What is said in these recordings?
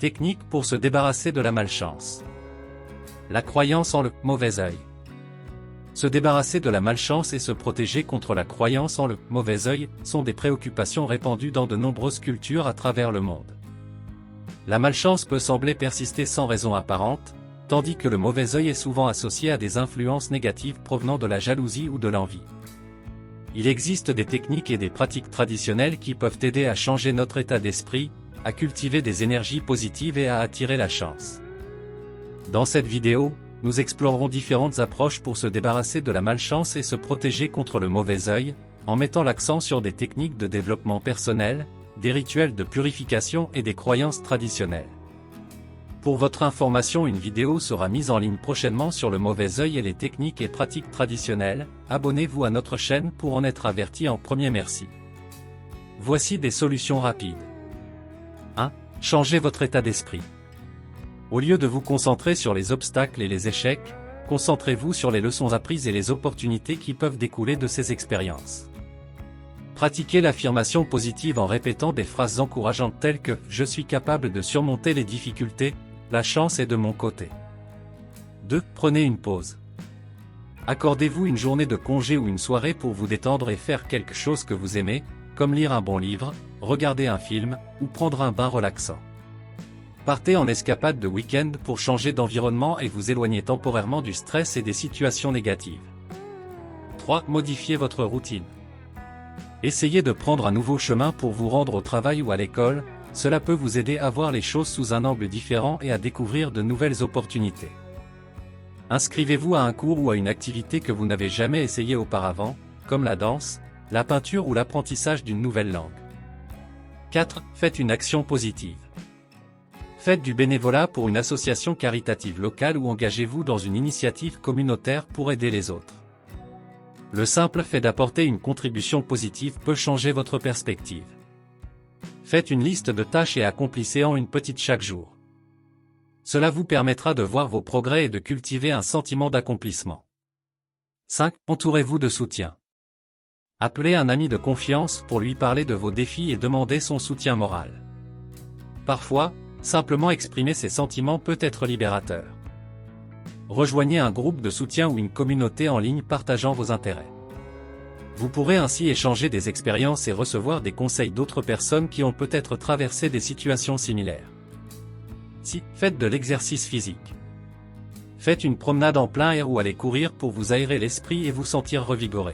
Technique pour se débarrasser de la malchance. La croyance en le mauvais œil. Se débarrasser de la malchance et se protéger contre la croyance en le mauvais œil sont des préoccupations répandues dans de nombreuses cultures à travers le monde. La malchance peut sembler persister sans raison apparente, tandis que le mauvais œil est souvent associé à des influences négatives provenant de la jalousie ou de l'envie. Il existe des techniques et des pratiques traditionnelles qui peuvent aider à changer notre état d'esprit, à cultiver des énergies positives et à attirer la chance. Dans cette vidéo, nous explorerons différentes approches pour se débarrasser de la malchance et se protéger contre le mauvais œil, en mettant l'accent sur des techniques de développement personnel, des rituels de purification et des croyances traditionnelles. Pour votre information, une vidéo sera mise en ligne prochainement sur le mauvais œil et les techniques et pratiques traditionnelles. Abonnez-vous à notre chaîne pour en être averti en premier. Merci. Voici des solutions rapides. 1. Changez votre état d'esprit. Au lieu de vous concentrer sur les obstacles et les échecs, concentrez-vous sur les leçons apprises et les opportunités qui peuvent découler de ces expériences. Pratiquez l'affirmation positive en répétant des phrases encourageantes telles que « Je suis capable de surmonter les difficultés, la chance est de mon côté ». 2. Prenez une pause. Accordez-vous une journée de congé ou une soirée pour vous détendre et faire quelque chose que vous aimez, comme lire un bon livre, regarder un film, ou prendre un bain relaxant. Partez en escapade de week-end pour changer d'environnement et vous éloigner temporairement du stress et des situations négatives. 3. Modifiez votre routine. Essayez de prendre un nouveau chemin pour vous rendre au travail ou à l'école, cela peut vous aider à voir les choses sous un angle différent et à découvrir de nouvelles opportunités. Inscrivez-vous à un cours ou à une activité que vous n'avez jamais essayé auparavant, comme la danse, la peinture ou l'apprentissage d'une nouvelle langue. 4. Faites une action positive. Faites du bénévolat pour une association caritative locale ou engagez-vous dans une initiative communautaire pour aider les autres. Le simple fait d'apporter une contribution positive peut changer votre perspective. Faites une liste de tâches et accomplissez-en une petite chaque jour. Cela vous permettra de voir vos progrès et de cultiver un sentiment d'accomplissement. 5. Entourez-vous de soutien. Appelez un ami de confiance pour lui parler de vos défis et demandez son soutien moral. Parfois, simplement exprimer ses sentiments peut être libérateur. Rejoignez un groupe de soutien ou une communauté en ligne partageant vos intérêts. Vous pourrez ainsi échanger des expériences et recevoir des conseils d'autres personnes qui ont peut-être traversé des situations similaires. 6. Faites de l'exercice physique. Faites une promenade en plein air ou allez courir pour vous aérer l'esprit et vous sentir revigoré.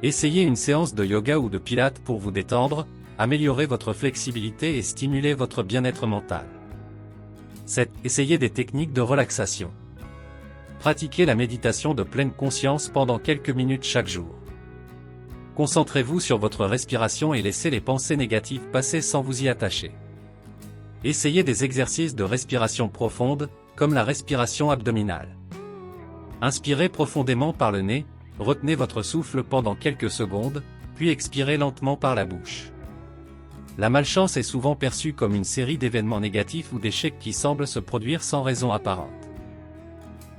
Essayez une séance de yoga ou de pilates pour vous détendre, améliorer votre flexibilité et stimuler votre bien-être mental. 7. Essayez des techniques de relaxation. Pratiquez la méditation de pleine conscience pendant quelques minutes chaque jour. Concentrez-vous sur votre respiration et laissez les pensées négatives passer sans vous y attacher. Essayez des exercices de respiration profonde, comme la respiration abdominale. Inspirez profondément par le nez, retenez votre souffle pendant quelques secondes, puis expirez lentement par la bouche. La malchance est souvent perçue comme une série d'événements négatifs ou d'échecs qui semblent se produire sans raison apparente.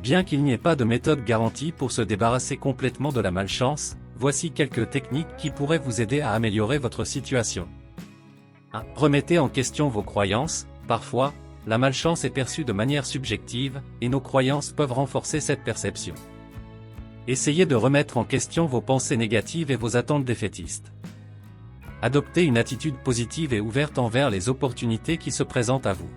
Bien qu'il n'y ait pas de méthode garantie pour se débarrasser complètement de la malchance, voici quelques techniques qui pourraient vous aider à améliorer votre situation. 1. Remettez en question vos croyances. Parfois, la malchance est perçue de manière subjective, et nos croyances peuvent renforcer cette perception. Essayez de remettre en question vos pensées négatives et vos attentes défaitistes. Adoptez une attitude positive et ouverte envers les opportunités qui se présentent à vous.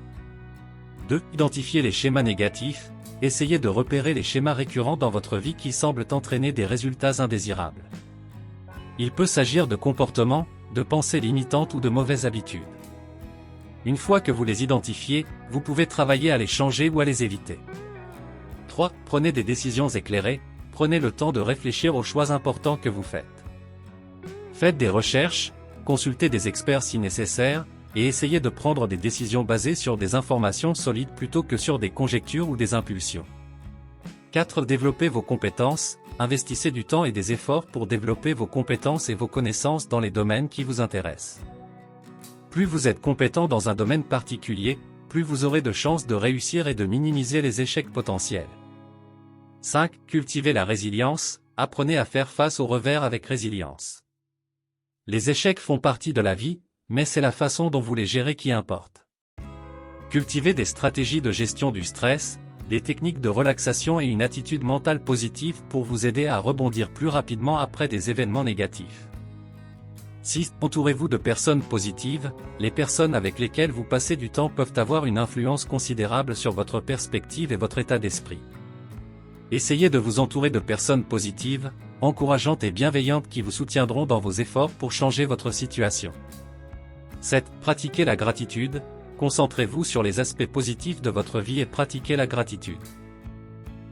2. Identifiez les schémas négatifs. Essayez de repérer les schémas récurrents dans votre vie qui semblent entraîner des résultats indésirables. Il peut s'agir de comportements, de pensées limitantes ou de mauvaises habitudes. Une fois que vous les identifiez, vous pouvez travailler à les changer ou à les éviter. 3. Prenez des décisions éclairées. Prenez le temps de réfléchir aux choix importants que vous faites. Faites des recherches, consultez des experts si nécessaire, et essayez de prendre des décisions basées sur des informations solides plutôt que sur des conjectures ou des impulsions. 4. Développez vos compétences. Investissez du temps et des efforts pour développer vos compétences et vos connaissances dans les domaines qui vous intéressent. Plus vous êtes compétent dans un domaine particulier, plus vous aurez de chances de réussir et de minimiser les échecs potentiels. 5. Cultivez la résilience. Apprenez à faire face aux revers avec résilience. Les échecs font partie de la vie, mais c'est la façon dont vous les gérez qui importe. Cultivez des stratégies de gestion du stress, des techniques de relaxation et une attitude mentale positive pour vous aider à rebondir plus rapidement après des événements négatifs. 6. Entourez-vous de personnes positives. Les personnes avec lesquelles vous passez du temps peuvent avoir une influence considérable sur votre perspective et votre état d'esprit. Essayez de vous entourer de personnes positives, encourageantes et bienveillantes qui vous soutiendront dans vos efforts pour changer votre situation. 7. Pratiquez la gratitude. Concentrez-vous sur les aspects positifs de votre vie et pratiquez la gratitude.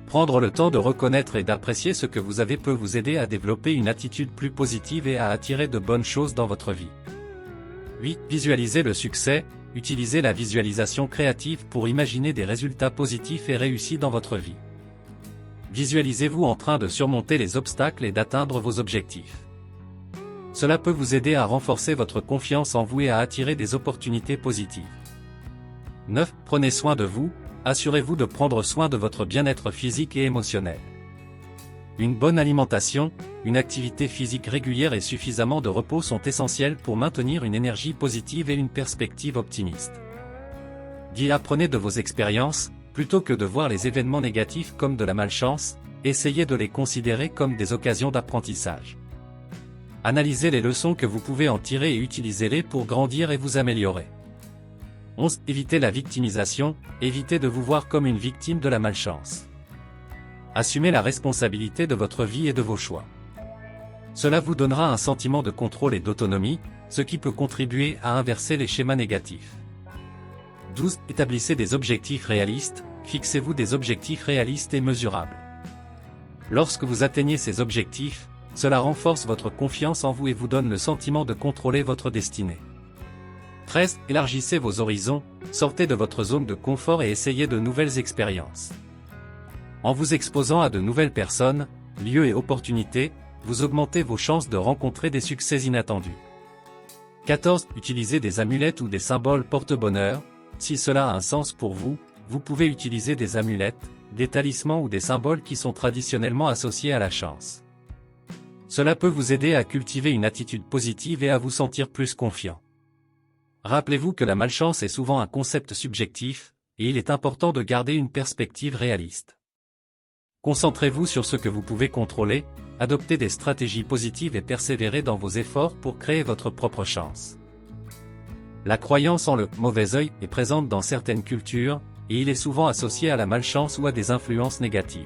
Prendre le temps de reconnaître et d'apprécier ce que vous avez peut vous aider à développer une attitude plus positive et à attirer de bonnes choses dans votre vie. 8. Visualisez le succès. Utilisez la visualisation créative pour imaginer des résultats positifs et réussis dans votre vie. Visualisez-vous en train de surmonter les obstacles et d'atteindre vos objectifs. Cela peut vous aider à renforcer votre confiance en vous et à attirer des opportunités positives. 9. Prenez soin de vous. Assurez-vous de prendre soin de votre bien-être physique et émotionnel. Une bonne alimentation, une activité physique régulière et suffisamment de repos sont essentiels pour maintenir une énergie positive et une perspective optimiste. 10. Apprenez de vos expériences, plutôt que de voir les événements négatifs comme de la malchance, essayez de les considérer comme des occasions d'apprentissage. Analysez les leçons que vous pouvez en tirer et utilisez-les pour grandir et vous améliorer. 11. Évitez la victimisation, évitez de vous voir comme une victime de la malchance. Assumez la responsabilité de votre vie et de vos choix. Cela vous donnera un sentiment de contrôle et d'autonomie, ce qui peut contribuer à inverser les schémas négatifs. 12. Établissez des objectifs réalistes, fixez-vous des objectifs réalistes et mesurables. Lorsque vous atteignez ces objectifs, cela renforce votre confiance en vous et vous donne le sentiment de contrôler votre destinée. 13. Élargissez vos horizons, sortez de votre zone de confort et essayez de nouvelles expériences. En vous exposant à de nouvelles personnes, lieux et opportunités, vous augmentez vos chances de rencontrer des succès inattendus. 14. Utilisez des amulettes ou des symboles porte-bonheur. Si cela a un sens pour vous, vous pouvez utiliser des amulettes, des talismans ou des symboles qui sont traditionnellement associés à la chance. Cela peut vous aider à cultiver une attitude positive et à vous sentir plus confiant. Rappelez-vous que la malchance est souvent un concept subjectif, et il est important de garder une perspective réaliste. Concentrez-vous sur ce que vous pouvez contrôler, adoptez des stratégies positives et persévérez dans vos efforts pour créer votre propre chance. La croyance en le « mauvais œil » est présente dans certaines cultures, et il est souvent associé à la malchance ou à des influences négatives.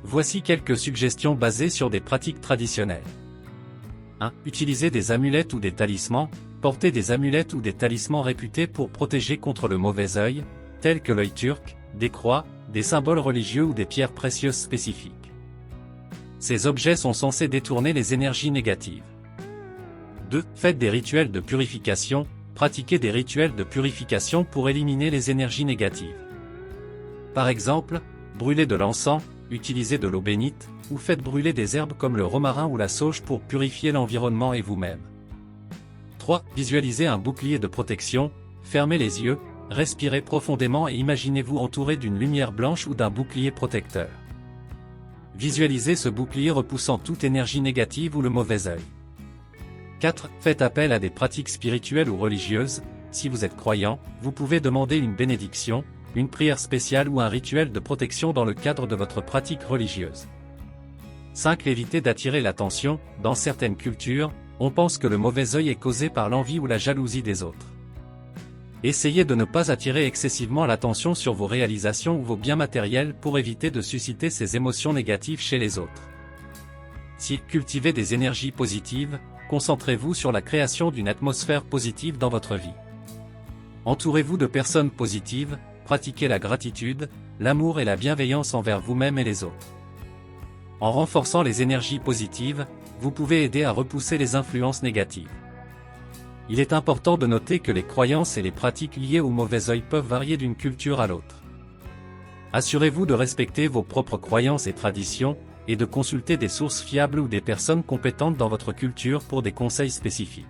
Voici quelques suggestions basées sur des pratiques traditionnelles. 1. Utilisez des amulettes ou des talismans. Portez des amulettes ou des talismans réputés pour protéger contre le mauvais œil, tels que l'œil turc, des croix, des symboles religieux ou des pierres précieuses spécifiques. Ces objets sont censés détourner les énergies négatives. 2. Faites des rituels de purification. Pratiquez des rituels de purification pour éliminer les énergies négatives. Par exemple, brûlez de l'encens, utilisez de l'eau bénite, ou faites brûler des herbes comme le romarin ou la sauge pour purifier l'environnement et vous-même. 3. Visualisez un bouclier de protection, fermez les yeux, respirez profondément et imaginez-vous entouré d'une lumière blanche ou d'un bouclier protecteur. Visualisez ce bouclier repoussant toute énergie négative ou le mauvais œil. 4. Faites appel à des pratiques spirituelles ou religieuses. Si vous êtes croyant, vous pouvez demander une bénédiction, une prière spéciale ou un rituel de protection dans le cadre de votre pratique religieuse. 5. Évitez d'attirer l'attention. Dans certaines cultures, on pense que le mauvais œil est causé par l'envie ou la jalousie des autres. Essayez de ne pas attirer excessivement l'attention sur vos réalisations ou vos biens matériels pour éviter de susciter ces émotions négatives chez les autres. Si cultivez des énergies positives, concentrez-vous sur la création d'une atmosphère positive dans votre vie. Entourez-vous de personnes positives, pratiquez la gratitude, l'amour et la bienveillance envers vous-même et les autres. En renforçant les énergies positives, vous pouvez aider à repousser les influences négatives. Il est important de noter que les croyances et les pratiques liées au mauvais œil peuvent varier d'une culture à l'autre. Assurez-vous de respecter vos propres croyances et traditions, et de consulter des sources fiables ou des personnes compétentes dans votre culture pour des conseils spécifiques.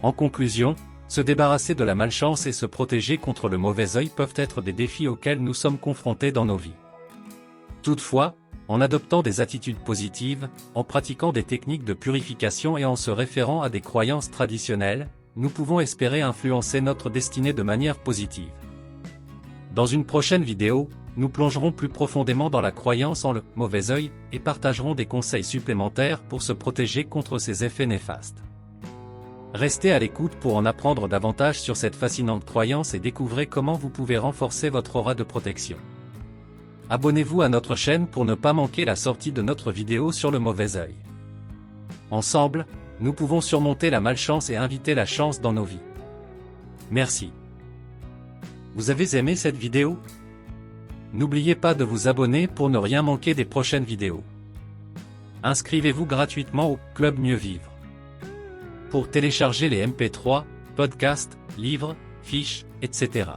En conclusion, se débarrasser de la malchance et se protéger contre le mauvais œil peuvent être des défis auxquels nous sommes confrontés dans nos vies. Toutefois, en adoptant des attitudes positives, en pratiquant des techniques de purification et en se référant à des croyances traditionnelles, nous pouvons espérer influencer notre destinée de manière positive. Dans une prochaine vidéo, nous plongerons plus profondément dans la croyance en le mauvais œil et partagerons des conseils supplémentaires pour se protéger contre ces effets néfastes. Restez à l'écoute pour en apprendre davantage sur cette fascinante croyance et découvrez comment vous pouvez renforcer votre aura de protection. Abonnez-vous à notre chaîne pour ne pas manquer la sortie de notre vidéo sur le mauvais œil. Ensemble, nous pouvons surmonter la malchance et inviter la chance dans nos vies. Merci. Vous avez aimé cette vidéo? N'oubliez pas de vous abonner pour ne rien manquer des prochaines vidéos. Inscrivez-vous gratuitement au Club Mieux Vivre. Pour télécharger les MP3, podcasts, livres, fiches, etc.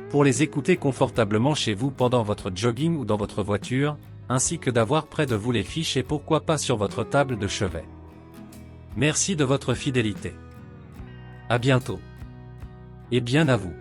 Pour les écouter confortablement chez vous pendant votre jogging ou dans votre voiture, ainsi que d'avoir près de vous les fiches et pourquoi pas sur votre table de chevet. Merci de votre fidélité. À bientôt. Et bien à vous.